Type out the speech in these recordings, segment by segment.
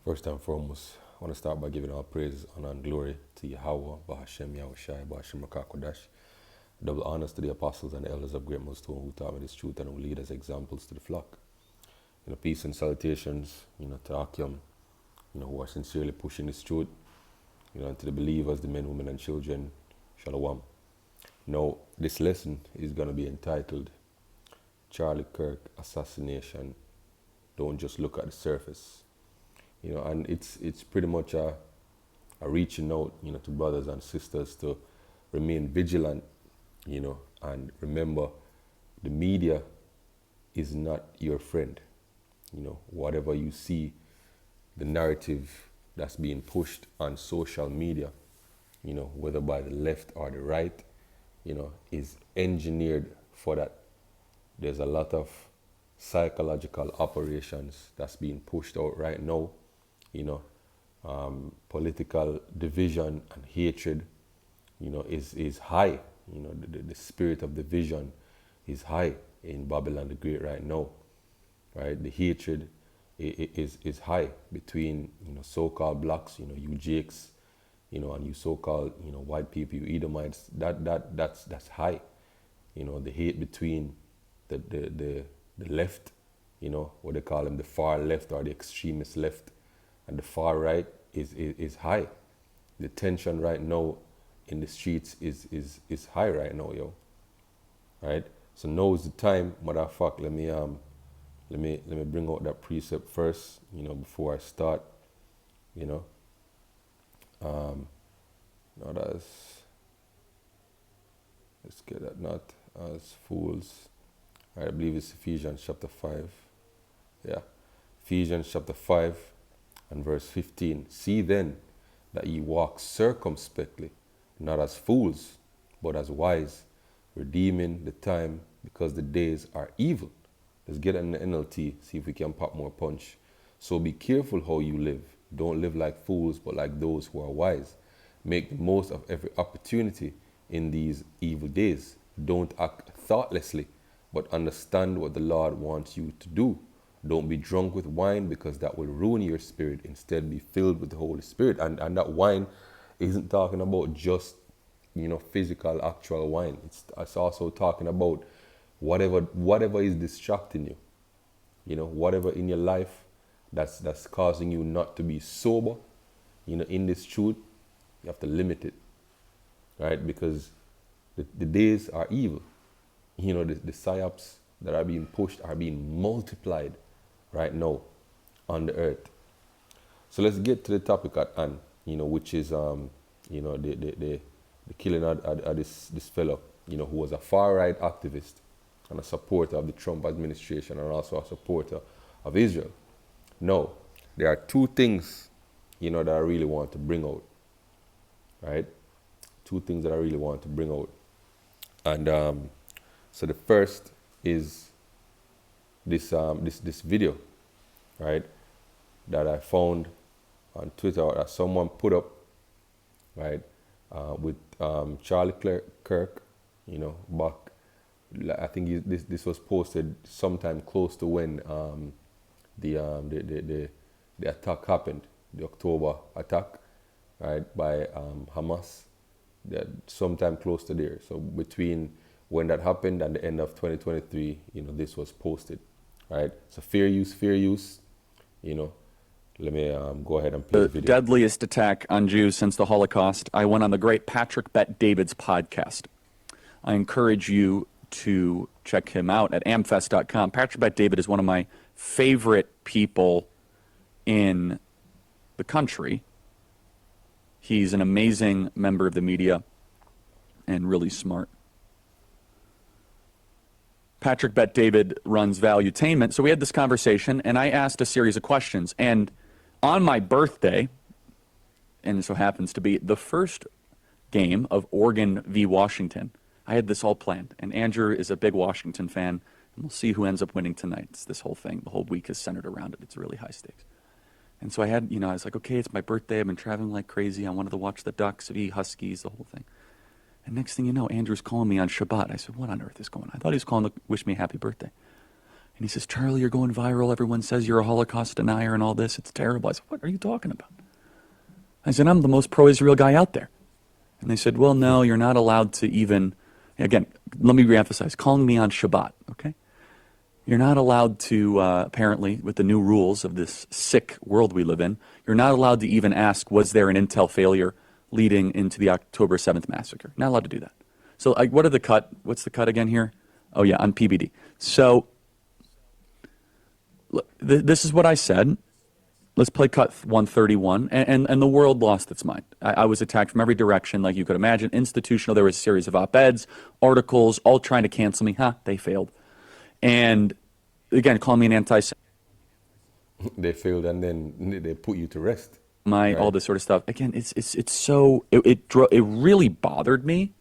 First and foremost, I want to start by giving all praise, honor, and glory to Yahweh, Bahashem, Yahushai, Bahashem, Rakakodash. Double honors to the apostles and the elders of Great Millstone who taught me this truth and who lead as examples to the flock. Peace and salutations, to Akim, who are sincerely pushing this truth, and to the believers, the men, women, and children, Shalom. Now, this lesson is going to be entitled, Charlie Kirk, Assassination. Don't just look at the surface. And it's pretty much a reaching out, to brothers and sisters to remain vigilant, and remember the media is not your friend. Whatever you see, the narrative that's being pushed on social media, whether by the left or the right, is engineered for that. There's a lot of psychological operations that's being pushed out right now. Political division and hatred, is high. The spirit of division is high in Babylon the Great right now, right? The hatred is high between, so-called blacks, you Jakes, and you so-called, white people, you Edomites. That's high. The hate between the left, what they call them, the far left or the extremist left, and the far right is high. The tension right now in the streets is high right now, yo. Right? So now is the time, motherfucker. Let me bring out that precept first, before I start. Not as, let's get that, not as fools. All right, I believe it's Ephesians chapter 5. Yeah. Ephesians chapter 5 and verse 15. See then that ye walk circumspectly, not as fools, but as wise, redeeming the time, because the days are evil. Let's get an NLT, see if we can pop more punch. So be careful how you live. Don't live like fools, but like those who are wise. Make the most of every opportunity in these evil days. Don't act thoughtlessly, but understand what the Lord wants you to do. Don't be drunk with wine, because that will ruin your spirit. Instead, be filled with the Holy Spirit. And that wine isn't talking about just, physical, actual wine. It's also talking about whatever is distracting you. Whatever in your life that's causing you not to be sober, in this truth, you have to limit it, right? Because the days are evil. The psyops that are being pushed are being multiplied right now on the earth. So let's get to the topic at hand, which is, the killing of this fellow, who was a far-right activist and a supporter of the Trump administration and also a supporter of Israel. Now, there are two things, that I really want to bring out, right? Two things that I really want to bring out. And so the first is this video, right, that I found on Twitter that someone put up, right, with Charlie Kirk, back. I think this was posted sometime close to when the attack happened, the October attack, right, by Hamas. Sometime close to there. So between when that happened and the end of 2023, this was posted, right? So fair use. Let me go ahead and play the video. The deadliest attack on Jews since the Holocaust. I went on the great Patrick Bet-David's podcast. I encourage you to check him out at amfest.com. Patrick Bet-David is one of my favorite people in the country. He's an amazing member of the media and really smart. Patrick Bet-David runs Valuetainment. So we had this conversation, and I asked a series of questions. And on my birthday, and it so happens to be the first game of Oregon v. Washington, I had this all planned. And Andrew is a big Washington fan, and we'll see who ends up winning tonight. It's this whole thing. The whole week is centered around it. It's really high stakes. And so I had, I was like, okay, it's my birthday. I've been traveling like crazy. I wanted to watch the Ducks, v. Huskies, the whole thing. And next thing you know, Andrew's calling me on Shabbat. I said, what on earth is going on? I thought he was calling to wish me a happy birthday. And he says, Charlie, you're going viral. Everyone says you're a Holocaust denier and all this. It's terrible. I said, what are you talking about? I said, I'm the most pro-Israel guy out there. And they said, well, no, you're not allowed to even, again, let me reemphasize, calling me on Shabbat, okay? You're not allowed to, apparently, with the new rules of this sick world we live in, you're not allowed to even ask, was there an intel failure leading into the October 7th massacre? Not allowed to do that. So what are the cut? What's the cut again here? Oh, yeah, on PBD. So this is what I said. Let's play cut 131. And the world lost its mind. I was attacked from every direction, like you could imagine. Institutional, there was a series of op-eds, articles, all trying to cancel me. They failed. And again, call me an anti-Semite. They failed, and then they put you to rest. All this sort of stuff. Again, it really bothered me.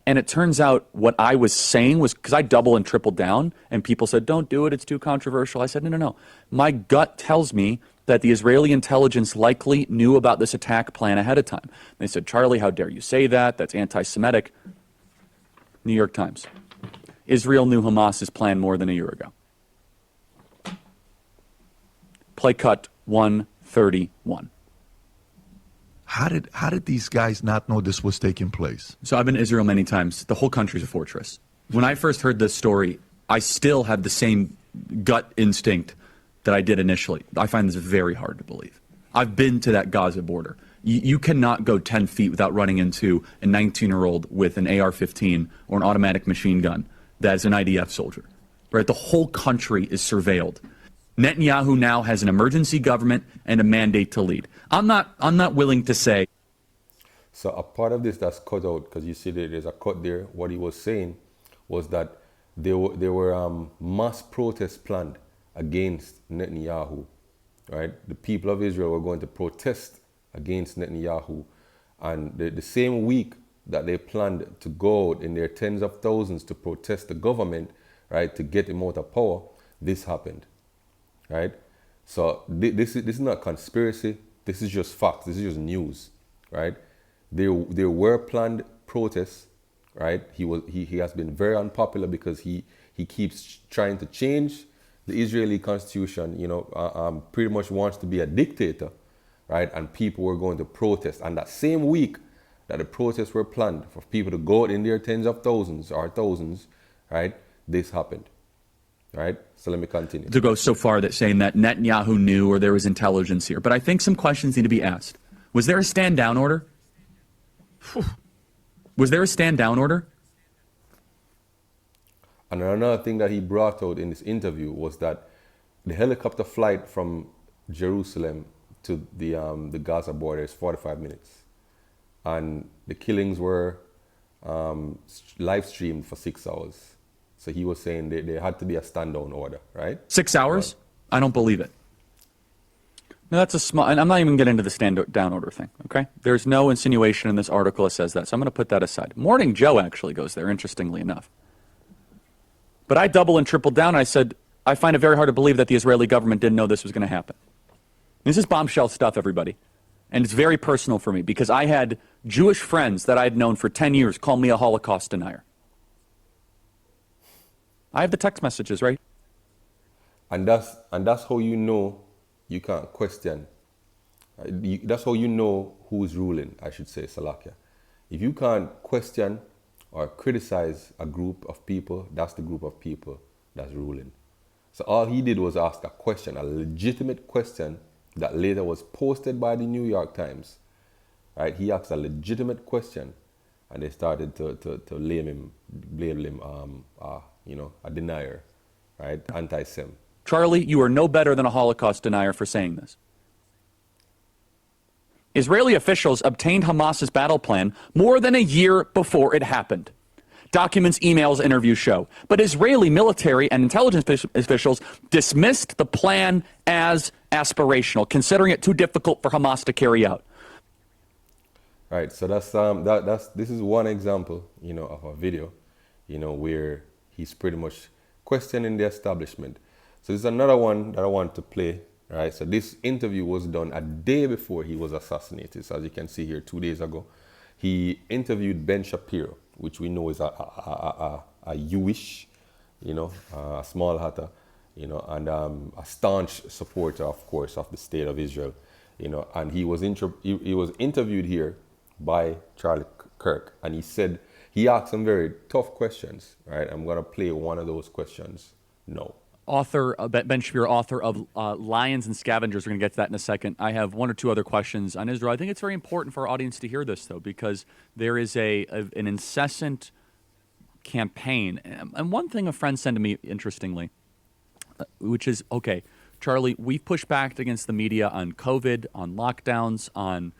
And it turns out what I was saying was, because I double and triple down, and people said, don't do it, it's too controversial. I said, no. My gut tells me that the Israeli intelligence likely knew about this attack plan ahead of time. They said, Charlie, how dare you say that? That's anti-Semitic. New York Times. Israel knew Hamas's plan more than a year ago. Play cut 131. How did these guys not know this was taking place? So I've been to Israel many times. The whole country's a fortress. When I first heard this story, I still had the same gut instinct that I did initially. I find this very hard to believe. I've been to that Gaza border. You cannot go 10 feet without running into a 19-year-old with an AR-15 or an automatic machine gun that is an IDF soldier. Right? The whole country is surveilled. Netanyahu now has an emergency government and a mandate to lead. I'm not willing to say. So a part of this that's cut out, because you see there's a cut there. What he was saying was that there were mass protests planned against Netanyahu, right? The people of Israel were going to protest against Netanyahu, and the same week that they planned to go out in their tens of thousands to protest the government, right, to get him out of power, this happened, right? So this is not conspiracy. This is just facts. This is just news, right? There were planned protests, right? He has been very unpopular because he keeps trying to change the Israeli constitution. Pretty much wants to be a dictator, right? And people were going to protest. And that same week that the protests were planned for people to go out in their tens of thousands or thousands, right? This happened. Right? So let me continue. To go so far that saying that Netanyahu knew or there was intelligence here. But I think some questions need to be asked. Was there a stand down order? Was there a stand down order? And another thing that he brought out in this interview was that the helicopter flight from Jerusalem to the Gaza border is 45 minutes. And the killings were live streamed for 6 hours. So he was saying there had to be a stand-down order, right? 6 hours? I don't believe it. No, that's a small, and I'm not even getting into the stand-down order thing, okay? There's no insinuation in this article that says that, so I'm going to put that aside. Morning Joe actually goes there, interestingly enough. But I double and triple down, and I said, I find it very hard to believe that the Israeli government didn't know this was going to happen. This is bombshell stuff, everybody. And it's very personal for me, because I had Jewish friends that I had known for 10 years call me a Holocaust denier. I have the text messages, right? And that's how you know you can't question. That's how you know who's ruling, I should say, Salakia. If you can't question or criticize a group of people, that's the group of people that's ruling. So all he did was ask a question, a legitimate question that later was posted by the New York Times. Right? He asked a legitimate question, and they started to label him a denier, right? Anti-Sem. Charlie, you are no better than a Holocaust denier for saying this. Israeli officials obtained Hamas's battle plan more than a year before it happened. Documents, emails, interviews show. But Israeli military and intelligence officials dismissed the plan as aspirational, considering it too difficult for Hamas to carry out. Right. So this is one example, of a video, where he's pretty much questioning the establishment. So there's another one that I want to play, right? So this interview was done a day before he was assassinated. So as you can see here, 2 days ago, he interviewed Ben Shapiro, which we know is a Jewish, a small hatter, and a staunch supporter, of course, of the state of Israel, and he was he was interviewed here by Charlie Kirk, and he asked some very tough questions. Right, I'm gonna play one of those questions now. Author Ben Shapiro, author of Lions and Scavengers. We're going to get to that in a second. I have one or two other questions on Israel. I think it's very important for our audience to hear this, though, because there is an incessant campaign. And one thing a friend sent to me, interestingly, which is, okay, Charlie, we've pushed back against the media on COVID, on lockdowns, on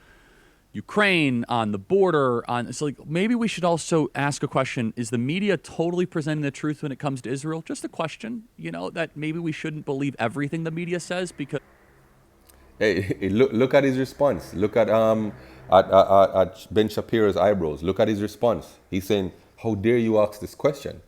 Ukraine, on the border, so like maybe we should also ask a question: is the media totally presenting the truth when it comes to Israel? Just a question, that maybe we shouldn't believe everything the media says because. Hey, look at his response. Look at Ben Shapiro's eyebrows. Look at his response. He's saying, "How dare you ask this question?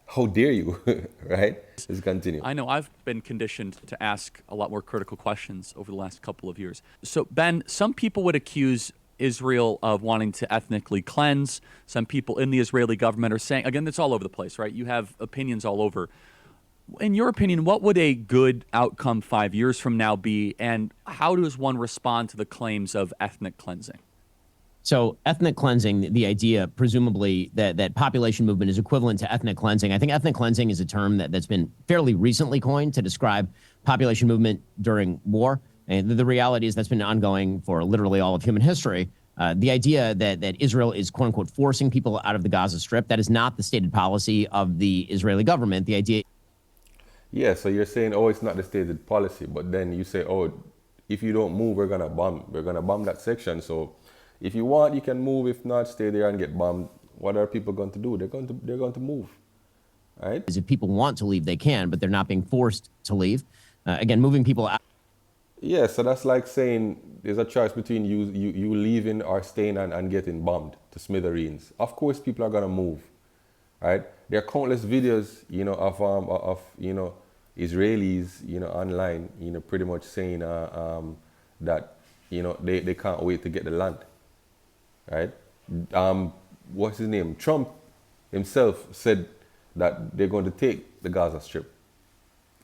How dare you?" Right? Let's continue. I know I've been conditioned to ask a lot more critical questions over the last couple of years. So Ben, some people would accuse Israel of wanting to ethnically cleanse. Some people in the Israeli government are saying, again, it's all over the place, right? You have opinions all over. In your opinion, what would a good outcome 5 years from now be, and how does one respond to the claims of ethnic cleansing? So ethnic cleansing, the idea, presumably, that population movement is equivalent to ethnic cleansing. I think ethnic cleansing is a term that's been fairly recently coined to describe population movement during war. And the reality is that's been ongoing for literally all of human history. The idea that Israel is, quote unquote, forcing people out of the Gaza Strip, that is not the stated policy of the Israeli government. The idea. Yeah, so you're saying, oh, it's not the stated policy, but then you say, oh, if you don't move, we're gonna bomb that section. So if you want, you can move. If not, stay there and get bombed. What are people going to do? They're going to move, right? If people want to leave, they can, but they're not being forced to leave. Again, moving people out. Yeah, so that's like saying there's a choice between you leaving or staying and getting bombed to smithereens. Of course, people are gonna move, right? There are countless videos, of Israelis, online, pretty much saying that they can't wait to get the land, right? What's his name? Trump himself said that they're going to take the Gaza Strip.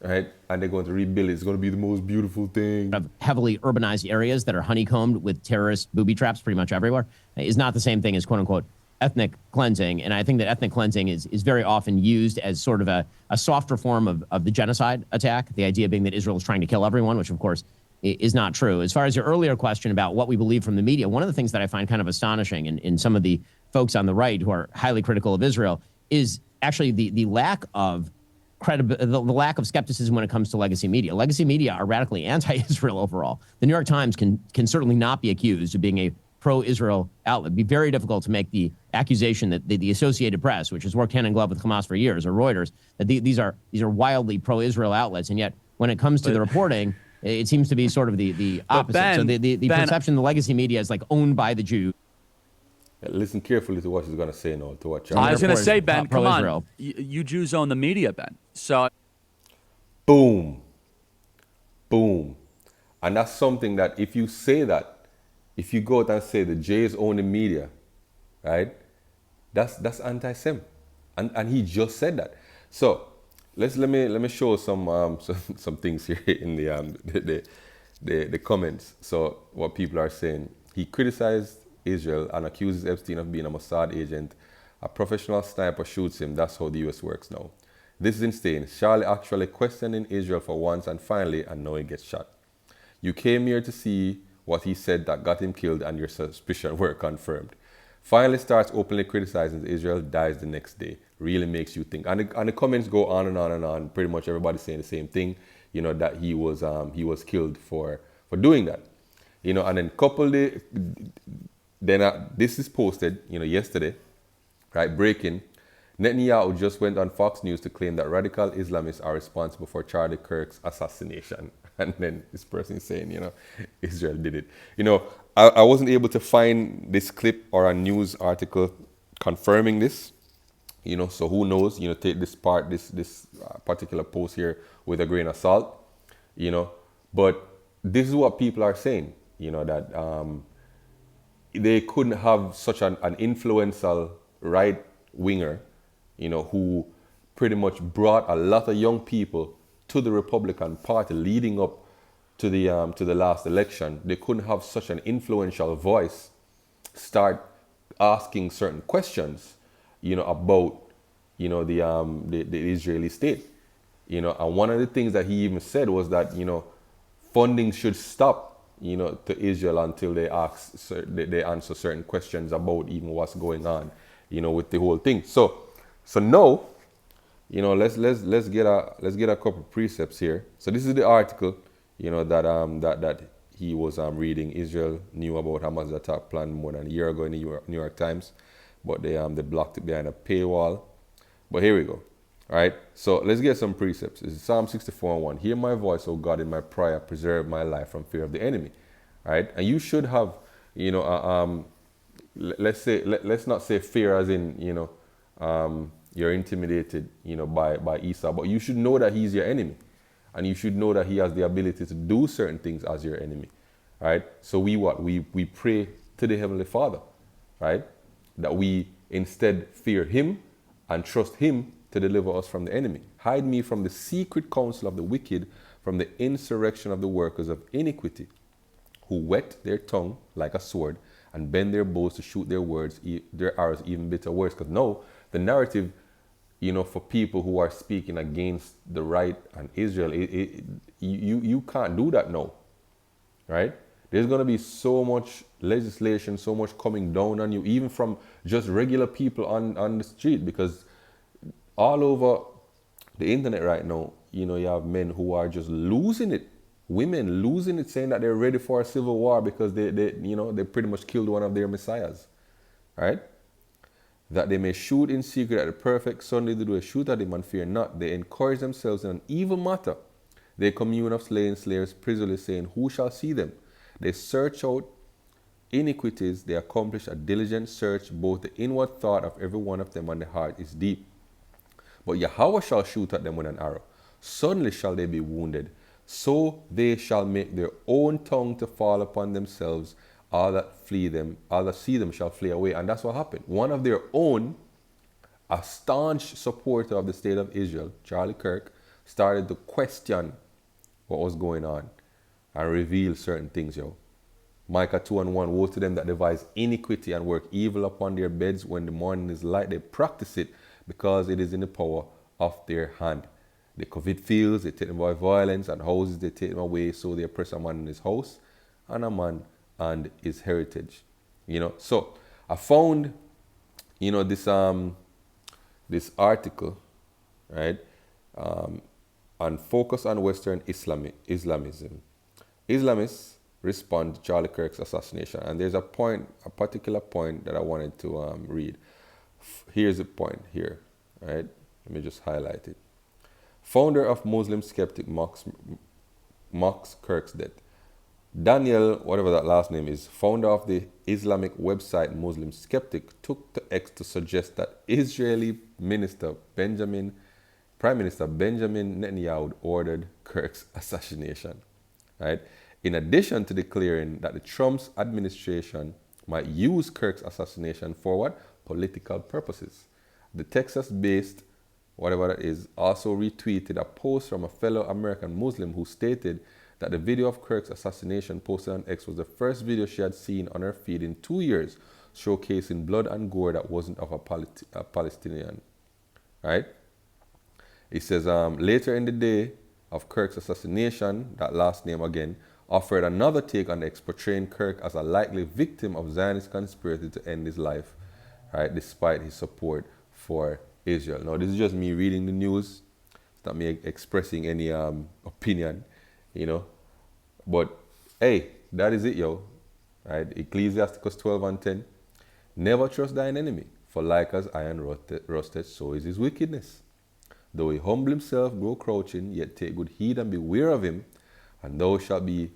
Right, and they're going to rebuild it. It's going to be the most beautiful thing. Of heavily urbanized areas that are honeycombed with terrorist booby traps pretty much everywhere is not the same thing as, quote unquote, ethnic cleansing. And I think that ethnic cleansing is very often used as sort of a softer form of the genocide attack, the idea being that Israel is trying to kill everyone, which of course is not true. As far as your earlier question about what we believe from the media, one of the things that I find kind of astonishing in some of the folks on the right who are highly critical of Israel is actually the lack of the lack of skepticism when it comes to legacy media. Legacy media are radically anti-Israel overall. The New York Times can certainly not be accused of being a pro-Israel outlet. It'd be very difficult to make the accusation that the Associated Press, which has worked hand in glove with Hamas for years, or Reuters, that these are wildly pro-Israel outlets, and yet when it comes to the reporting, it seems to be sort of the opposite. Ben, so the perception the legacy media is like owned by the Jews. Listen carefully to what he's going to say now, to what I was going to say, Ben, come on. Pro-Israel. You Jews own the media, Ben. So, boom. Boom. And that's something that if you say that, if you go out and say the Jays own the media, right, that's anti-Sem. And he just said that. So let me show some things here in the comments. So what people are saying. He criticized Israel and accuses Epstein of being a Mossad agent. A professional sniper shoots him. That's how the US works now. This is insane. Charlie actually questioning Israel for once and finally, and now he gets shot. You came here to see what he said that got him killed and your suspicions were confirmed. Finally starts openly criticizing Israel, dies the next day. Really makes you think. And the comments go on and on and on. Pretty much everybody saying the same thing, that he was killed for doing that. And then this is posted, yesterday, right? Breaking. Netanyahu just went on Fox News to claim that radical Islamists are responsible for Charlie Kirk's assassination. And then this person is saying, Israel did it. I wasn't able to find this clip or a news article confirming this. So who knows? Take this particular post here with a grain of salt. But this is what people are saying. That they couldn't have such an influential right winger, who pretty much brought a lot of young people to the Republican Party leading up to the last election, they couldn't have such an influential voice start asking certain questions, about, the Israeli state, and one of the things that he even said was that, funding should stop, to Israel until they they answer certain questions about even what's going on, with the whole thing. So now, let's get a couple of precepts here. So this is the article, that he was reading. Israel knew about Hamas attack plan more than a year ago in the New York Times, but they blocked it behind a paywall. But here we go. All right. So let's get some precepts. This is Psalm 64:1. Hear my voice, O God, in my prayer. Preserve my life from fear of the enemy. All right. And you should have, let's not say fear as in, you're intimidated, by Esau, but you should know that he's your enemy. And you should know that he has the ability to do certain things as your enemy. All right. So we pray to the Heavenly Father, right? That we instead fear him and trust him to deliver us from the enemy. Hide me from the secret counsel of the wicked, from the insurrection of the workers of iniquity, who whet their tongue like a sword and bend their bows to shoot their arrows even bitter words. Because no, the narrative, for people who are speaking against the right and Israel, you can't do that now, right? There's going to be so much legislation, so much coming down on you, even from just regular people on the street, because all over the internet right now, you have men who are just losing it, women losing it, saying that they're ready for a civil war because they pretty much killed one of their messiahs, right? That they may shoot in secret at the perfect Sunday to do a shoot at him and fear not. They encourage themselves in an evil matter. They commune of slaying slayers privily, saying, who shall see them? They search out iniquities. They accomplish a diligent search. Both the inward thought of every one of them and the heart is deep. But Yahweh shall shoot at them with an arrow. Suddenly shall they be wounded. So they shall make their own tongue to fall upon themselves. All that see them shall flee away. And that's what happened. One of their own, a staunch supporter of the state of Israel, Charlie Kirk, started to question what was going on and reveal certain things, Micah 2:1, woe to them that devise iniquity and work evil upon their beds. When the morning is light, they practice it, because it is in the power of their hand. They covet fields, they take them by violence, and houses they take them away. So they oppress a man in his house, and a man and his heritage. So I found, this article, right, on focus on Western Islamism. Islamists respond to Charlie Kirk's assassination, and there's a particular point that I wanted to read. Here's the point here, right? Let me just highlight it. Founder of Muslim skeptic mocks Kirk's death. Daniel, whatever that last name is, founder of the Islamic website Muslim Skeptic, took to X to suggest that Israeli Prime Minister Benjamin Netanyahu ordered Kirk's assassination. Right? In addition to declaring that the Trump's administration might use Kirk's assassination for what? Political purposes. The Texas-based, whatever that is, also retweeted a post from a fellow American Muslim who stated that the video of Kirk's assassination posted on X was the first video she had seen on her feed in 2 years, showcasing blood and gore that wasn't of a Palestinian. Right? It says, later in the day of Kirk's assassination, that last name again, offered another take on X, portraying Kirk as a likely victim of Zionist conspiracy to end his life, right, despite his support for Israel. Now, this is just me reading the news. It's not me expressing any opinion, But, hey, that is it, Right? Ecclesiasticus 12:10. Never trust thine enemy, for like as iron rusted, so is his wickedness. Though he humble himself, grow crouching, yet take good heed and beware of him, and thou shalt be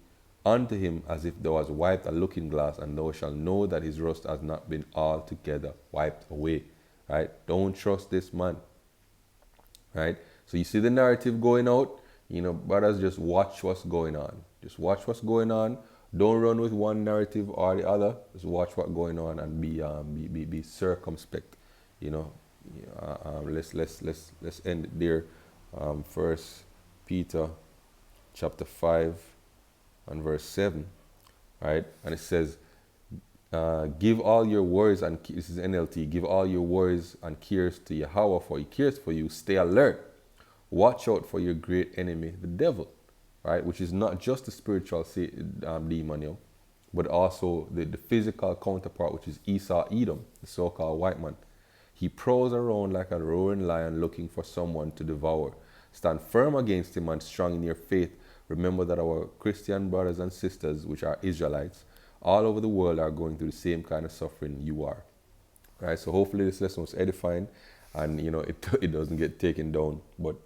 unto him as if thou hast wiped a looking glass, and thou shalt know that his rust has not been altogether wiped away. Right? Don't trust this man. Right? So you see the narrative going out, brothers, just watch what's going on. Just watch what's going on. Don't run with one narrative or the other. Just watch what's going on and be circumspect. Let's end it there. First Peter chapter 5 and verse 7, right? And it says, give all your worries and this is NLT, give all your worries and cares to Yahweh, for he cares for you. Stay alert. Watch out for your great enemy, the devil, right? Which is not just the spiritual demon, you know, but also the physical counterpart, which is Esau Edom, the so-called white man. He prowls around like a roaring lion looking for someone to devour. Stand firm against him and strong in your faith. Remember that our Christian brothers and sisters, which are Israelites, all over the world are going through the same kind of suffering you are. Right? So hopefully this lesson was edifying and, you know, it doesn't get taken down. But